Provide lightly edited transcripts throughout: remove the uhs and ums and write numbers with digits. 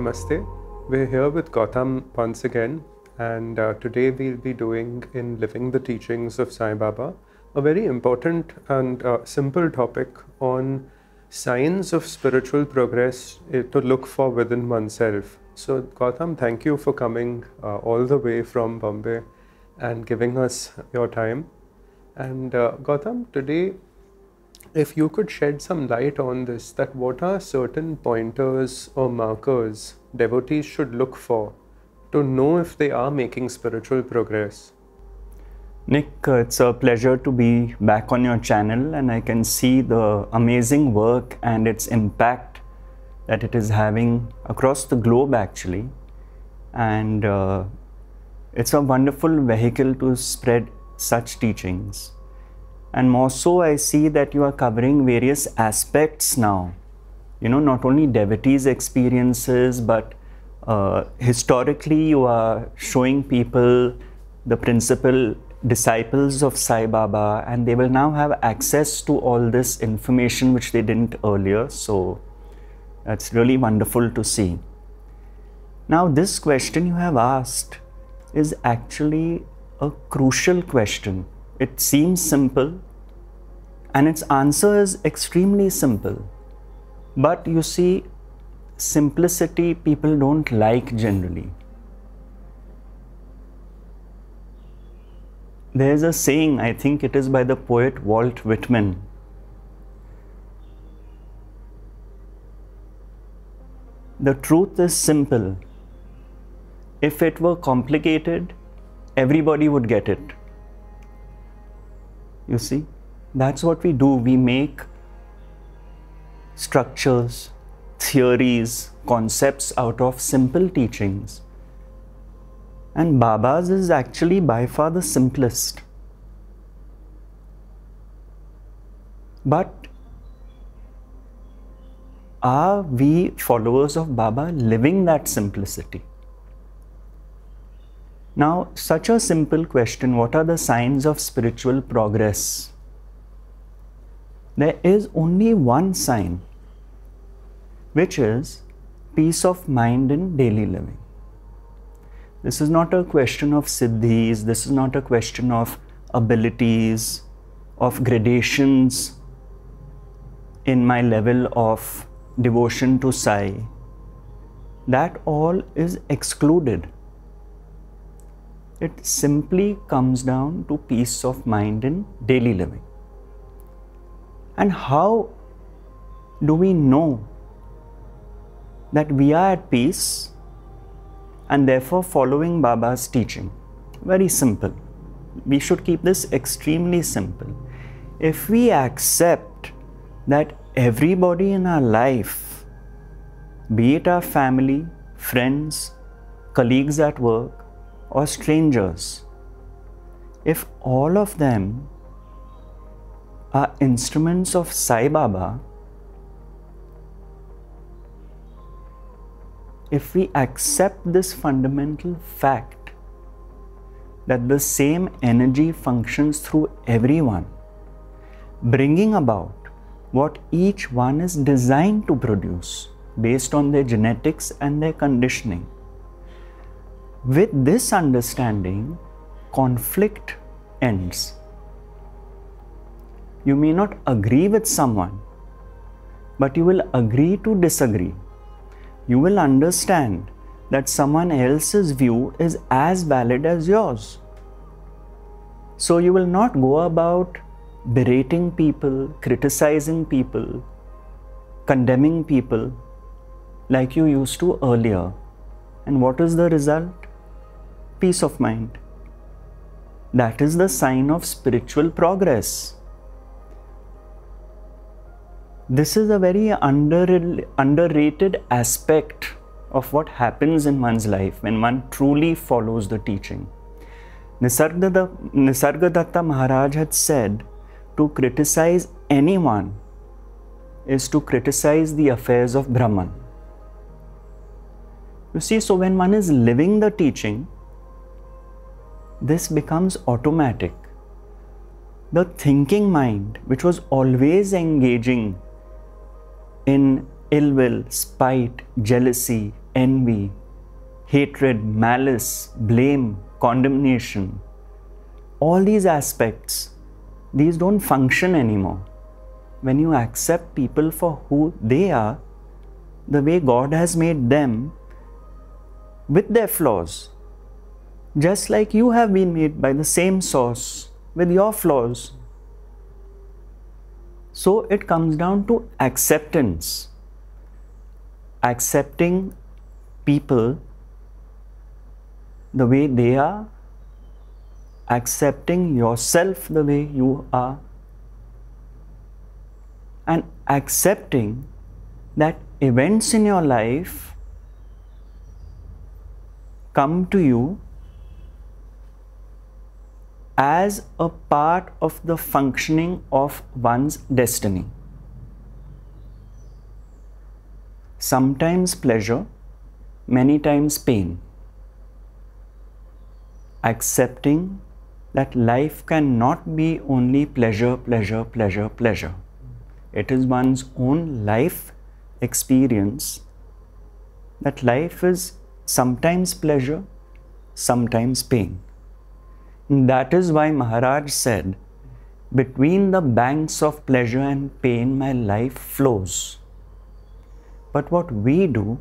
Namaste. We're here with Gautam once again, and today we'll be doing in Living the Teachings of Sai Baba, a very important and simple topic on signs of spiritual progress to look for within oneself. So Gautam, thank you for coming all the way from Bombay and giving us your time. And Gautam, today, if you could shed some light on this, that what are certain pointers or markers devotees should look for to know if they are making spiritual progress? Nick, it's a pleasure to be back on your channel, and I can see the amazing work and its impact that it is having across the globe actually. And it's a wonderful vehicle to spread such teachings. And more so, I see that you are covering various aspects now. You know, not only devotees' experiences, but historically you are showing people the principal disciples of Sai Baba, and they will now have access to all this information which they didn't earlier. So that's really wonderful to see. Now, this question you have asked is actually a crucial question. It seems simple, and its answer is extremely simple. But you see, simplicity people don't like generally. There's a saying, I think it is by the poet Walt Whitman. The truth is simple. If it were complicated, everybody would get it. You see, that's what we do. We make structures, theories, concepts out of simple teachings. And Baba's is actually by far the simplest. But are we followers of Baba living that simplicity? Now, such a simple question, what are the signs of spiritual progress? There is only one sign, which is peace of mind in daily living. This is not a question of siddhis, this is not a question of abilities, of gradations in my level of devotion to Sai. That all is excluded. It simply comes down to peace of mind in daily living. And how do we know that we are at peace and therefore following Baba's teaching? Very simple. We should keep this extremely simple. If we accept that everybody in our life, be it our family, friends, colleagues at work, or strangers, if all of them are instruments of Sai Baba, if we accept this fundamental fact that the same energy functions through everyone, bringing about what each one is designed to produce based on their genetics and their conditioning. With this understanding, conflict ends. You may not agree with someone, but you will agree to disagree. You will understand that someone else's view is as valid as yours. So you will not go about berating people, criticizing people, condemning people like you used to earlier. And what is the result? Peace of mind. That is the sign of spiritual progress. This is a very underrated aspect of what happens in one's life when one truly follows the teaching. Nisargadatta Maharaj had said, to criticize anyone is to criticize the affairs of Brahman. You see, so when one is living the teaching, this becomes automatic. The thinking mind, which was always engaging in ill will, spite, jealousy, envy, hatred, malice, blame, condemnation, all these aspects, these don't function anymore. When you accept people for who they are, the way God has made them, with their flaws, just like you have been made by the same source with your flaws. So it comes down to acceptance. Accepting people the way they are, accepting yourself the way you are, and accepting that events in your life come to you as a part of the functioning of one's destiny. Sometimes pleasure, many times pain. Accepting that life cannot be only pleasure, pleasure, pleasure, pleasure. It is one's own life experience that life is sometimes pleasure, sometimes pain. And that is why Maharaj said, between the banks of pleasure and pain, my life flows. But what we do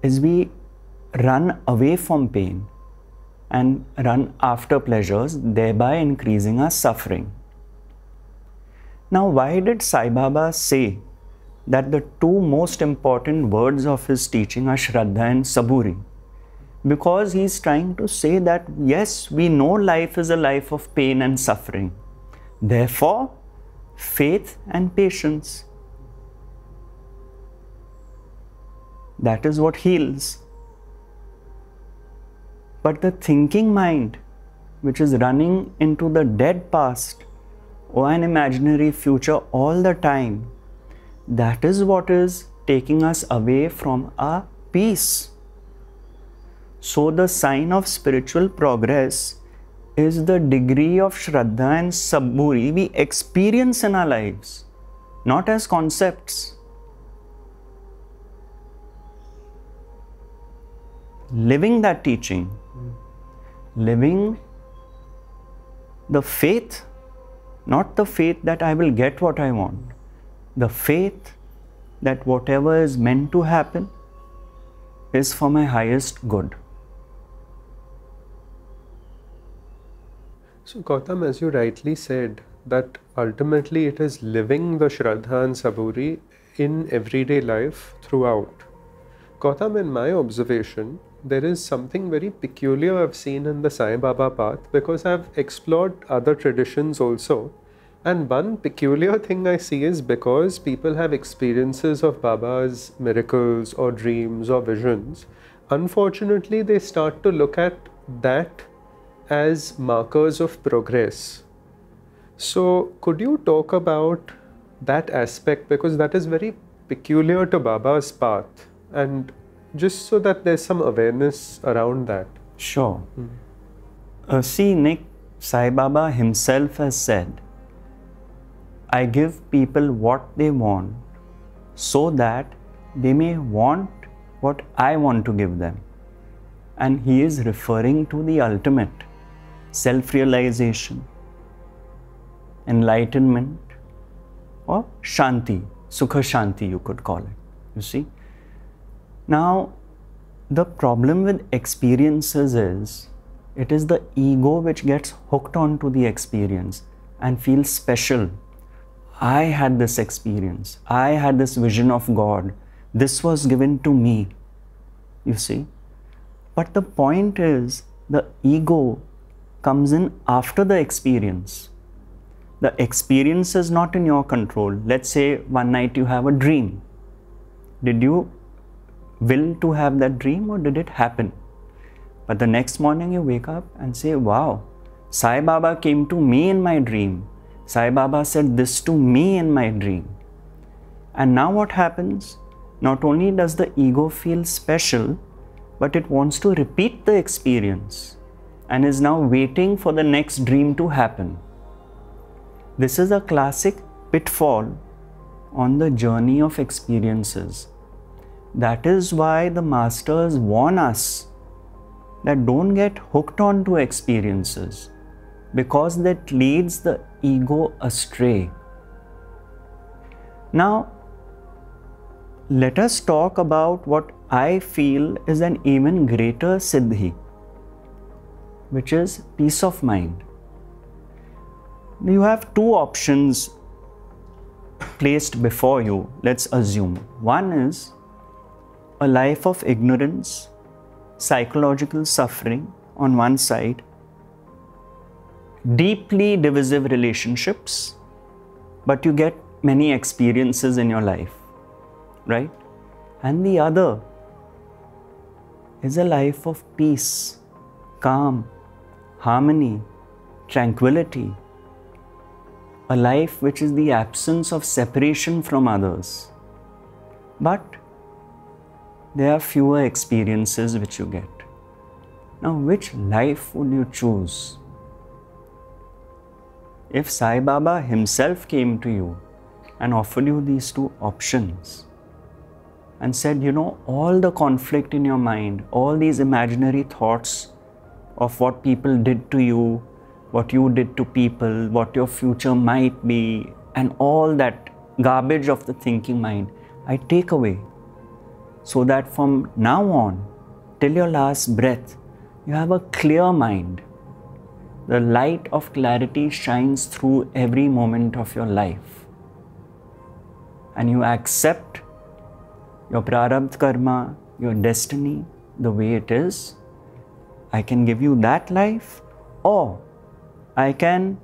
is we run away from pain and run after pleasures, thereby increasing our suffering. Now, why did Sai Baba say that the two most important words of his teaching are Shraddha and Saburi? Because he is trying to say that yes, we know life is a life of pain and suffering. Therefore, faith and patience. That is what heals. But the thinking mind, which is running into the dead past or an imaginary future all the time, that is what is taking us away from our peace. So the sign of spiritual progress is the degree of Shraddha and Saburi we experience in our lives, not as concepts. Living that teaching, living the faith, not the faith that I will get what I want, the faith that whatever is meant to happen is for my highest good. So Gautam, as you rightly said, that ultimately it is living the Shraddha and Saburi in everyday life throughout. Gautam, in my observation, there is something very peculiar I've seen in the Sai Baba path, because I've explored other traditions also. And one peculiar thing I see is because people have experiences of Baba's miracles or dreams or visions, unfortunately they start to look at that as markers of progress. So could you talk about that aspect, because that is very peculiar to Baba's path, and just so that there's some awareness around that. Sure. See, Nick, Sai Baba himself has said, I give people what they want so that they may want what I want to give them. And he is referring to the ultimate, self-realization, enlightenment, or Shanti, Sukha Shanti you could call it, you see. Now, the problem with experiences is, it is the ego which gets hooked onto the experience and feels special. I had this experience, I had this vision of God, this was given to me, you see. But the point is, the ego comes in after the experience. The experience is not in your control. Let's say one night you have a dream. Did you will to have that dream, or did it happen? But the next morning you wake up and say, wow, Sai Baba came to me in my dream. Sai Baba said this to me in my dream. And now what happens? Not only does the ego feel special, but it wants to repeat the experience and is now waiting for the next dream to happen. This is a classic pitfall on the journey of experiences. That is why the masters warn us that don't get hooked onto experiences, because that leads the ego astray. Now, let us talk about what I feel is an even greater siddhi, which is peace of mind. You have two options placed before you, let's assume. One is a life of ignorance, psychological suffering on one side, deeply divisive relationships, but you get many experiences in your life, right? And the other is a life of peace, calm, harmony, tranquility, a life which is the absence of separation from others. But there are fewer experiences which you get. Now, which life would you choose? If Sai Baba himself came to you and offered you these two options and said, you know, all the conflict in your mind, all these imaginary thoughts of what people did to you, what you did to people, what your future might be, and all that garbage of the thinking mind, I take away, so that from now on, till your last breath, you have a clear mind. The light of clarity shines through every moment of your life. And you accept your prarabdha karma, your destiny, the way it is. I can give you that life, or I can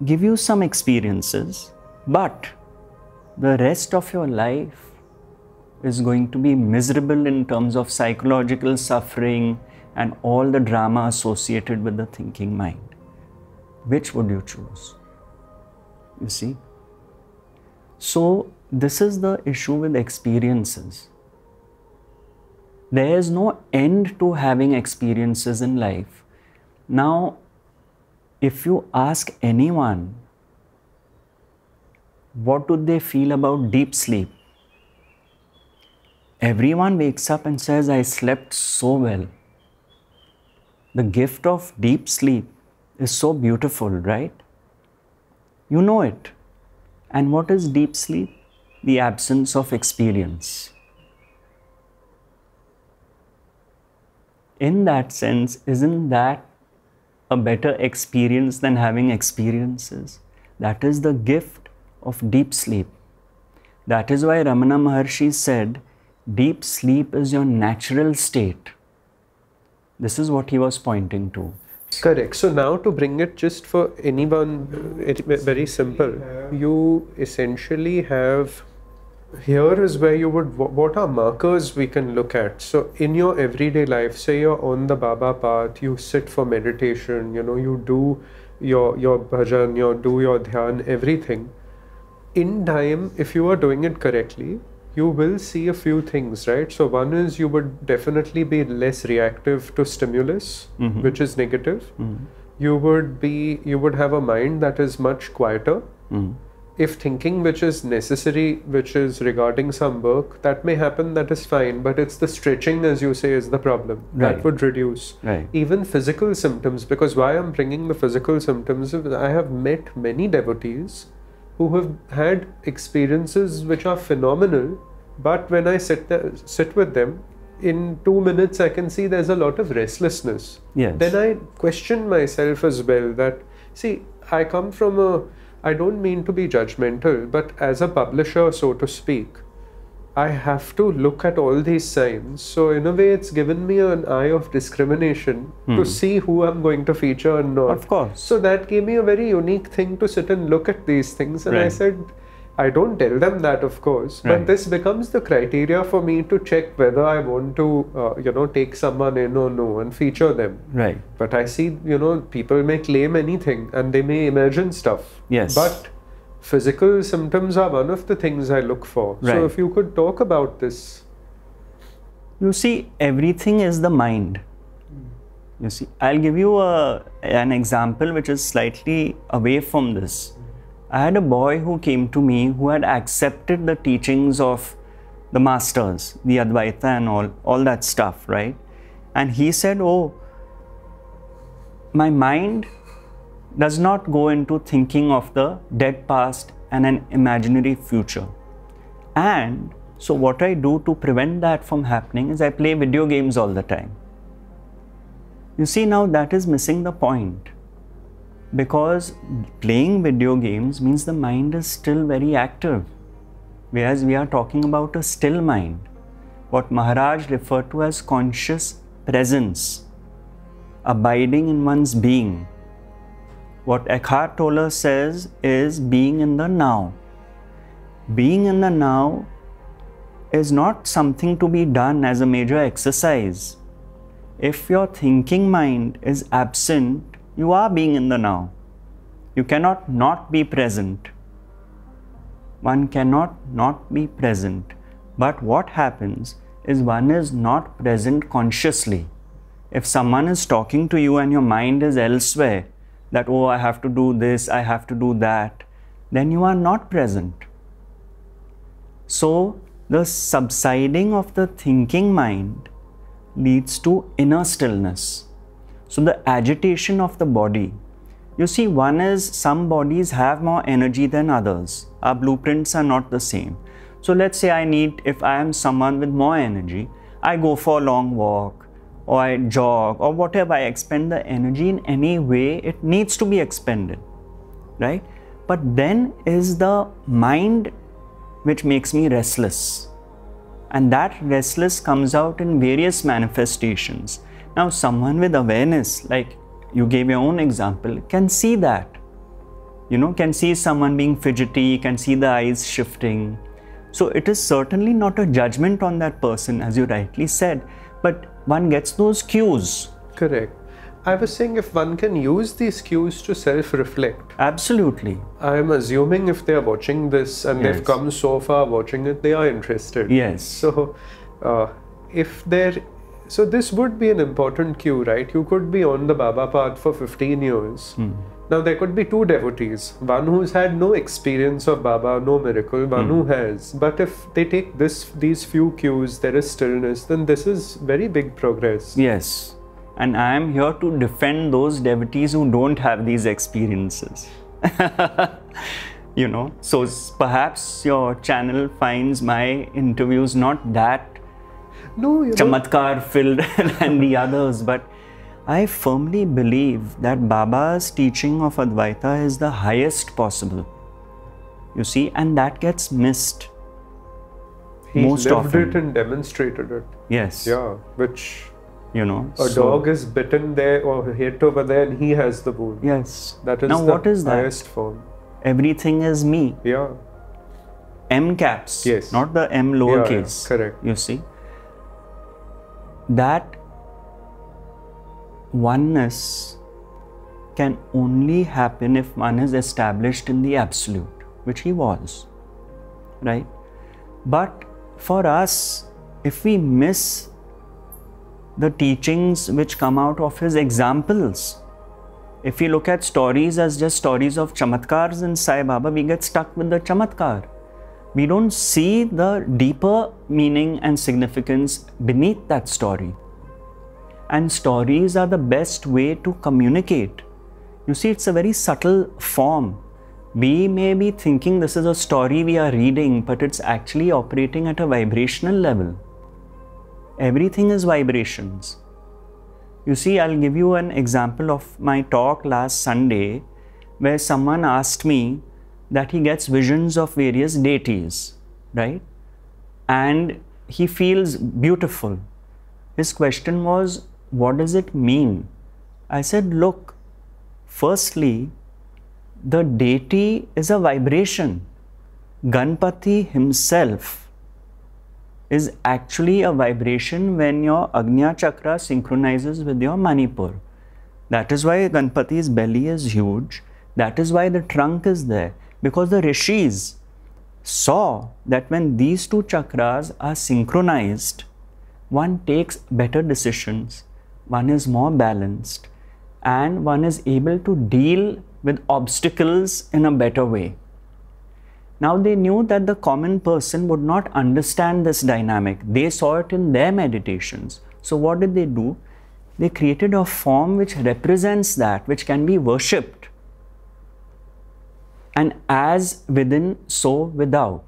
give you some experiences, but the rest of your life is going to be miserable in terms of psychological suffering and all the drama associated with the thinking mind. Which would you choose? You see? So, this is the issue with experiences. There is no end to having experiences in life. Now, if you ask anyone, what do they feel about deep sleep? Everyone wakes up and says, I slept so well. The gift of deep sleep is so beautiful, right? You know it. And what is deep sleep? The absence of experience. In that sense, isn't that a better experience than having experiences? That is the gift of deep sleep. That is why Ramana Maharshi said, deep sleep is your natural state. This is what he was pointing to. Correct. So now to bring it just for anyone, very simple. You essentially have, here is where you would, what are markers we can look at? So in your everyday life, say you're on the Baba path, you sit for meditation, you know, you do your bhajan, you do your dhyan, everything. In time, if you are doing it correctly, you will see a few things, right? So one is you would definitely be less reactive to stimulus, which is negative. You would have a mind that is much quieter. If thinking which is necessary, which is regarding some work, that may happen, that is fine, but it's the stretching, as you say, is the problem. That would reduce. Even physical symptoms, because why I'm bringing the physical symptoms, I have met many devotees who have had experiences which are phenomenal, but when I sit with them, in 2 minutes I can see there's a lot of restlessness. Then I question myself as well that, see, I come from I don't mean to be judgmental, but as a publisher, so to speak, I have to look at all these signs. So in a way, it's given me an eye of discrimination to see who I'm going to feature and not. Of course. So that gave me a very unique thing to sit and look at these things. And I said, I don't tell them that, of course, but this becomes the criteria for me to check whether I want to, take someone in or no and feature them. But I see, people may claim anything and they may imagine stuff. But physical symptoms are one of the things I look for. So if you could talk about this. You see, everything is the mind. You see, I'll give you an example which is slightly away from this. I had a boy who came to me who had accepted the teachings of the masters, the Advaita and all that stuff, right? And he said, oh, my mind does not go into thinking of the dead past and an imaginary future. And so what I do to prevent that from happening is I play video games all the time. You see, now that is missing the point, because playing video games means the mind is still very active, whereas we are talking about a still mind, what Maharaj referred to as conscious presence, abiding in one's being. What Eckhart Tolle says is being in the now. Being in the now is not something to be done as a major exercise. If your thinking mind is absent, you are being in the now. You cannot not be present. One cannot not be present. But what happens is one is not present consciously. If someone is talking to you and your mind is elsewhere, that, oh, I have to do this, I have to do that, then you are not present. So, the subsiding of the thinking mind leads to inner stillness. So, the agitation of the body. You see, one is, some bodies have more energy than others. Our blueprints are not the same. So, let's say if I am someone with more energy, I go for a long walk, or I jog, or whatever, I expend the energy in any way it needs to be expended, right? But then is the mind which makes me restless. And that restless comes out in various manifestations. Now, someone with awareness, like you gave your own example, can see that. Can see someone being fidgety, can see the eyes shifting. So it is certainly not a judgment on that person, as you rightly said, but one gets those cues. Correct. I was saying, if one can use these cues to self-reflect. Absolutely. I'm assuming if they are watching this and Yes. they've come so far watching it, they are interested. Yes. So, so this would be an important cue, right? You could be on the Baba path for 15 years. Now, there could be two devotees, one who's had no experience of Baba, no miracle, one who has. But if they take these few cues, there is stillness, then this is very big progress. Yes. And I am here to defend those devotees who don't have these experiences. So perhaps your channel finds my interviews not that chamatkar filled than the others, but I firmly believe that Baba's teaching of Advaita is the highest possible. You see, and that gets missed. He most lived often. it and demonstrated it. Yes. Yeah, which a dog is bitten there or hit over there and he has the wound. Yes. That is now, the what is highest that? form. Everything is me. Yeah. M caps. Yes. Not the M lowercase. Yeah, correct. You see. That oneness can only happen if one is established in the absolute, which he was. Right? But for us, if we miss the teachings which come out of his examples, if we look at stories as just stories of chamatkars in Sai Baba, we get stuck with the chamatkar. We don't see the deeper meaning and significance beneath that story. And stories are the best way to communicate. You see, it's a very subtle form. We may be thinking this is a story we are reading, but it's actually operating at a vibrational level. Everything is vibrations. You see, I'll give you an example of my talk last Sunday, where someone asked me that he gets visions of various deities, right? And he feels beautiful. His question was, what does it mean? I said, look, firstly, the deity is a vibration. Ganpati himself is actually a vibration when your Agnya chakra synchronizes with your Manipur. That is why Ganpati's belly is huge. That is why the trunk is there. Because the rishis saw that when these two chakras are synchronized, one takes better decisions, one is more balanced, and one is able to deal with obstacles in a better way. Now they knew that the common person would not understand this dynamic. They saw it in their meditations. So what did they do? They created a form which represents that, which can be worshipped. And as within, so without.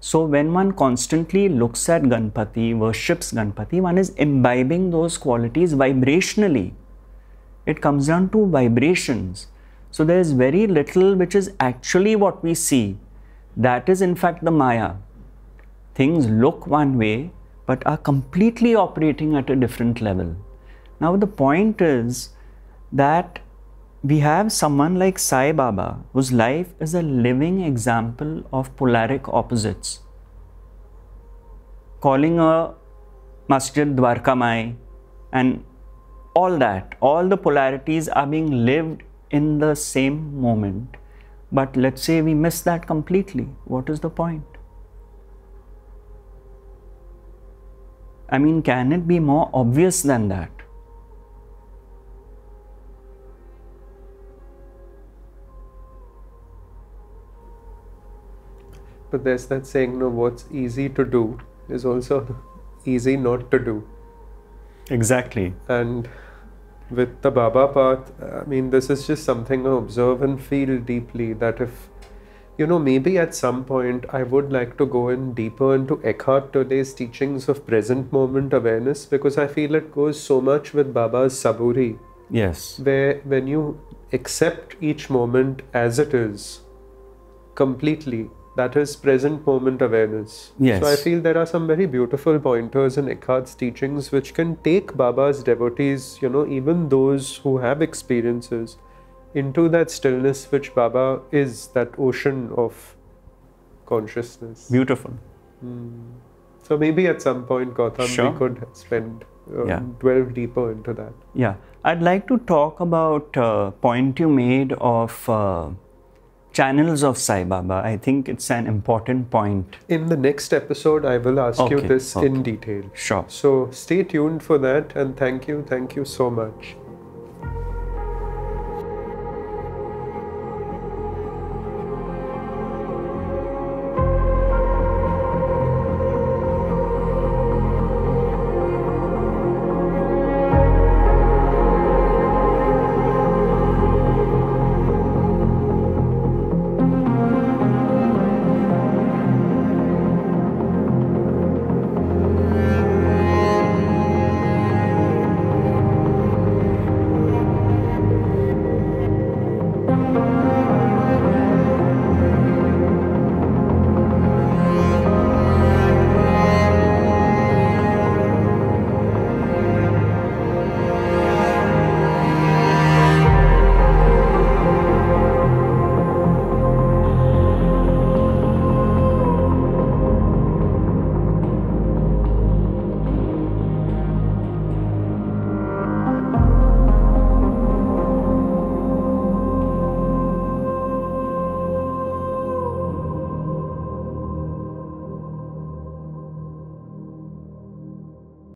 So when one constantly looks at Ganpati, worships Ganpati, one is imbibing those qualities vibrationally. It comes down to vibrations. So there is very little which is actually what we see. That is in fact the Maya. Things look one way, but are completely operating at a different level. Now the point is that we have someone like Sai Baba, whose life is a living example of polaric opposites. Calling a masjid Dwarkamai and all that, all the polarities are being lived in the same moment. But let's say we miss that completely. What is the point? I mean, can it be more obvious than that? But there's that saying, no, what's easy to do is also easy not to do. Exactly. And with the Baba path, I mean, this is just something I observe and feel deeply, that if, maybe at some point I would like to go in deeper into Eckhart Tolle's teachings of present moment awareness, because I feel it goes so much with Baba's Saburi. Yes. Where when you accept each moment as it is, completely, that is present moment awareness. Yes. So I feel there are some very beautiful pointers in Eckhart's teachings which can take Baba's devotees, even those who have experiences, into that stillness which Baba is, that ocean of consciousness. Beautiful. So maybe at some point, Gautam, Sure. we could delve deeper into that. Yeah. I'd like to talk about a point you made of channels of Sai Baba. I think it's an important point. In the next episode, I will ask you this in detail. Sure. So stay tuned for that, and thank you so much.